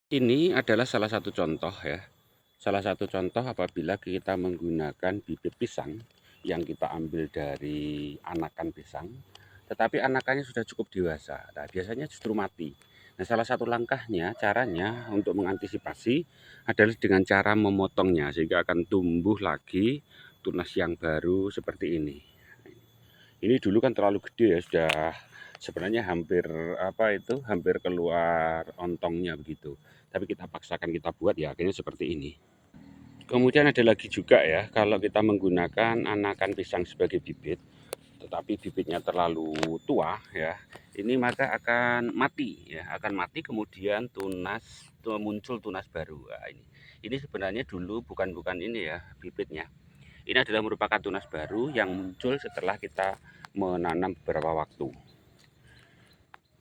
Ini adalah salah satu contoh ya. Salah satu contoh apabila kita menggunakan bibit pisang yang kita ambil dari anakan pisang, tetapi anakannya sudah cukup dewasa. Nah, biasanya justru mati. Nah, salah satu langkahnya, caranya untuk mengantisipasi adalah dengan cara memotongnya sehingga akan tumbuh lagi tunas yang baru seperti ini. Ini dulu kan terlalu gede ya, sudah sebenarnya hampir hampir keluar ontongnya begitu. Tapi kita paksakan kita buat ya akhirnya seperti ini. Kemudian ada lagi juga ya, kalau kita menggunakan anakan pisang sebagai bibit, tetapi bibitnya terlalu tua ya, ini maka akan mati ya, akan mati kemudian muncul tunas baru. Nah, ini sebenarnya dulu bukan ini ya bibitnya. Ini adalah merupakan tunas baru yang muncul setelah kita menanam beberapa waktu.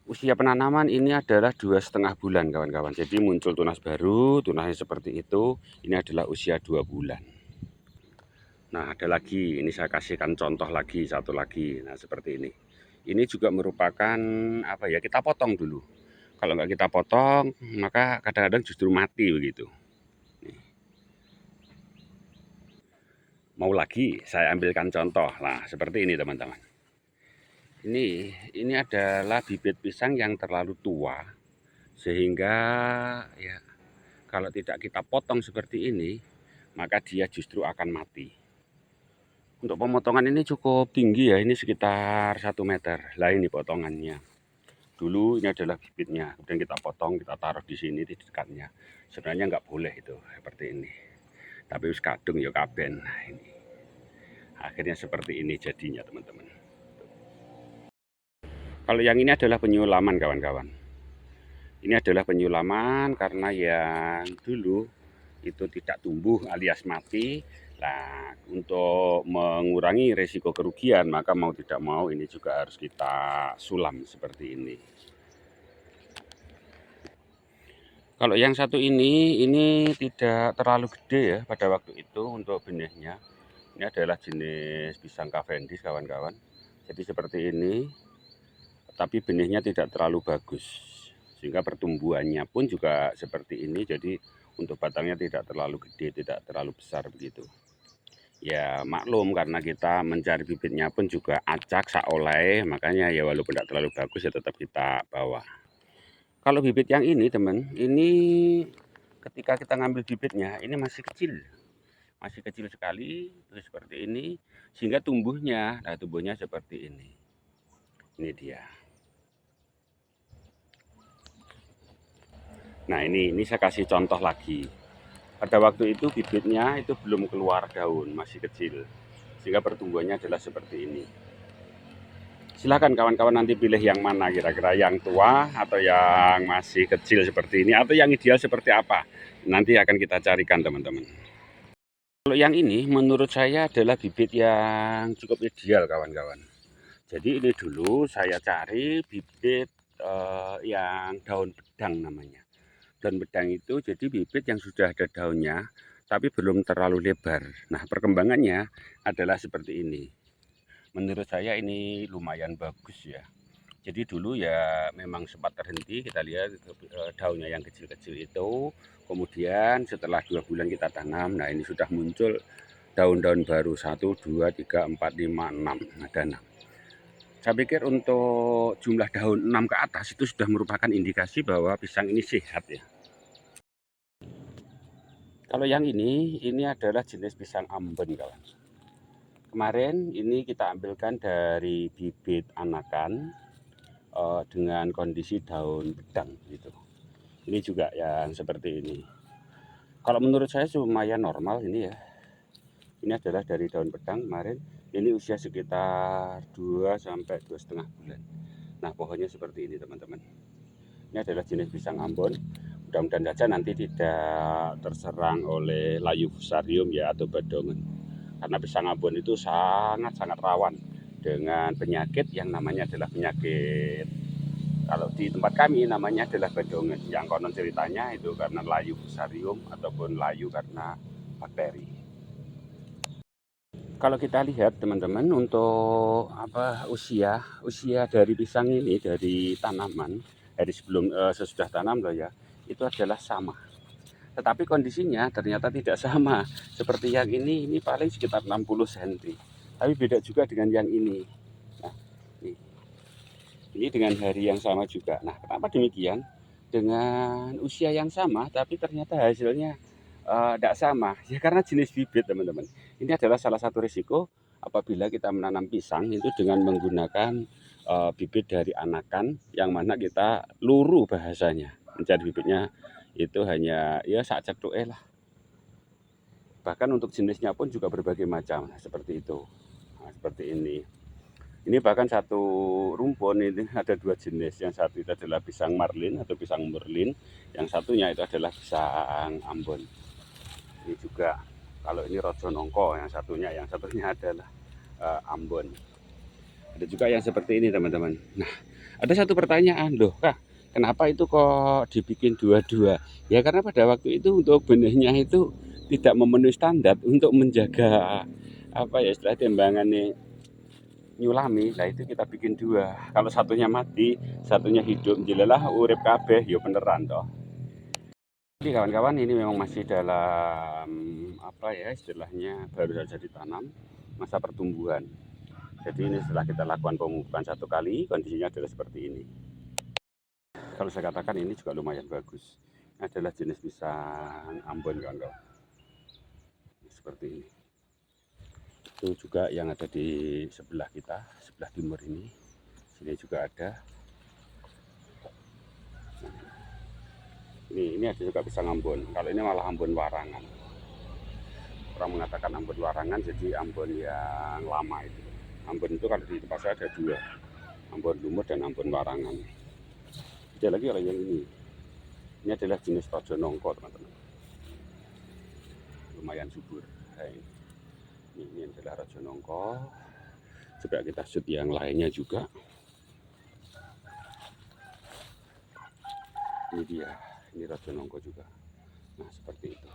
Usia penanaman ini adalah 2,5 bulan kawan-kawan. Jadi muncul tunas baru, tunasnya seperti itu. Ini adalah usia 2 bulan. Nah, ada lagi, ini saya kasihkan contoh lagi, satu lagi. Nah, seperti ini. Ini juga merupakan kita potong dulu. Kalau nggak kita potong, maka kadang-kadang justru mati begitu. Mau lagi saya ambilkan contoh. Nah, seperti ini teman-teman. Ini adalah bibit pisang yang terlalu tua sehingga ya kalau tidak kita potong seperti ini maka dia justru akan mati. Untuk pemotongan ini cukup tinggi ya, ini sekitar 1 meter. Lah ini potongannya. Dulu ini adalah bibitnya, kemudian kita potong, kita taruh di sini di dekatnya. Sebenarnya nggak boleh itu seperti ini. Tapi us kadung ya kaben. Nah, ini. Akhirnya seperti ini jadinya teman-teman. Kalau yang ini adalah penyulaman kawan-kawan. Ini adalah penyulaman karena yang dulu itu tidak tumbuh alias mati. Nah, untuk mengurangi resiko kerugian, maka mau tidak mau ini juga harus kita sulam seperti ini. Kalau yang satu ini tidak terlalu gede ya pada waktu itu untuk benihnya. Ini adalah jenis pisang Cavendish kawan-kawan. Jadi seperti ini, tapi benihnya tidak terlalu bagus. Sehingga pertumbuhannya pun juga seperti ini. Jadi untuk batangnya tidak terlalu gede, tidak terlalu besar begitu. Ya maklum karena kita mencari bibitnya pun juga acak saoleh, makanya ya walaupun tidak terlalu bagus ya tetap kita bawa. Kalau bibit yang ini teman, ini ketika kita ngambil bibitnya ini masih kecil sekali, terus seperti ini, sehingga tumbuhnya seperti ini. Ini dia. Nah ini saya kasih contoh lagi. Pada waktu itu bibitnya itu belum keluar daun, masih kecil, sehingga pertumbuhannya adalah seperti ini. Silakan kawan-kawan nanti pilih yang mana kira-kira, yang tua atau yang masih kecil seperti ini, atau yang ideal seperti apa. Nanti akan kita carikan teman-teman. Kalau yang ini menurut saya adalah bibit yang cukup ideal kawan-kawan. Jadi ini dulu saya cari bibit yang daun bedang namanya. Daun bedang itu jadi bibit yang sudah ada daunnya tapi belum terlalu lebar. Nah perkembangannya adalah seperti ini. Menurut saya ini lumayan bagus ya. Jadi dulu ya memang sempat terhenti, kita lihat daunnya yang kecil-kecil itu. Kemudian setelah 2 bulan kita tanam, nah ini sudah muncul daun-daun baru 1, 2, 3, 4, 5, 6, ada 6. Saya pikir untuk jumlah daun 6 ke atas itu sudah merupakan indikasi bahwa pisang ini sehat ya. Kalau yang ini adalah jenis pisang Ambon kawan. Kemarin ini kita ambilkan dari bibit anakan dengan kondisi daun bedang gitu. Ini juga yang seperti ini. Kalau menurut saya lumayan normal ini ya. Ini adalah dari daun bedang kemarin. Ini usia sekitar 2 sampai 2,5 bulan. Nah pohonnya seperti ini teman-teman. Ini adalah jenis pisang Ambon. Mudah-mudahan saja nanti tidak terserang oleh layu fusarium ya atau badongan. Karena pisang Ambon itu sangat-sangat rawan dengan penyakit yang namanya adalah penyakit, kalau di tempat kami namanya adalah badongan. Yang konon ceritanya itu karena layu fusarium ataupun layu karena bakteri. Kalau kita lihat teman-teman untuk usia dari pisang ini dari tanaman dari sebelum sesudah tanam loh ya. itu adalah sama. Tetapi kondisinya ternyata tidak sama. Seperti yang ini paling sekitar 60 cm. Tapi beda juga dengan yang ini. Nah, ini dengan hari yang sama juga. Nah, kenapa demikian? Dengan usia yang sama, tapi ternyata hasilnya tidak sama. Ya karena jenis bibit, teman-teman. Ini adalah salah satu risiko apabila kita menanam pisang itu dengan menggunakan bibit dari anakan, yang mana kita luru bahasanya. Mencari bibitnya itu hanya ya sak cethuke lah. Bahkan untuk jenisnya pun juga berbagai macam seperti itu. Nah, seperti ini. Ini bahkan satu rumpun ini ada dua jenis. Yang satu itu adalah pisang marlin atau pisang merlin. Yang satunya itu adalah pisang Ambon. Ini juga kalau ini rojo nongko, yang satunya adalah Ambon. Ada juga yang seperti ini, teman-teman. Nah, ada satu pertanyaan, loh Kak, kenapa itu kok dibikin dua-dua? Ya karena pada waktu itu untuk benihnya itu tidak memenuhi standar untuk menjaga apa ya istilah timbangannya nyulami. Nah itu kita bikin dua. Kalau satunya mati, satunya hidup, jelalah urip kabeh, ya beneran toh. Jadi kawan-kawan, ini memang masih dalam apa ya istilahnya baru saja ditanam, masa pertumbuhan. Jadi ini setelah kita lakukan pemupukan satu kali, kondisinya adalah seperti ini. Kalau saya katakan ini juga lumayan bagus. Ini adalah jenis pisang Ambon, kawan-kawan. Seperti ini. Itu juga yang ada di sebelah kita, sebelah timur ini. Sini juga ada. Ini ada juga pisang Ambon. Kalau ini malah Ambon warangan. Orang mengatakan Ambon warangan, jadi Ambon yang lama itu. Ambon itu kalau di tempat saya ada dua, Ambon lumut dan Ambon warangan. Ada lagi kalau yang ini. Ini adalah jenis rojo nongko, teman-teman. Lumayan subur. Ini adalah rojo nongko. Coba kita shoot yang lainnya juga. Ini dia, ini rojo nongko juga. Nah seperti itu.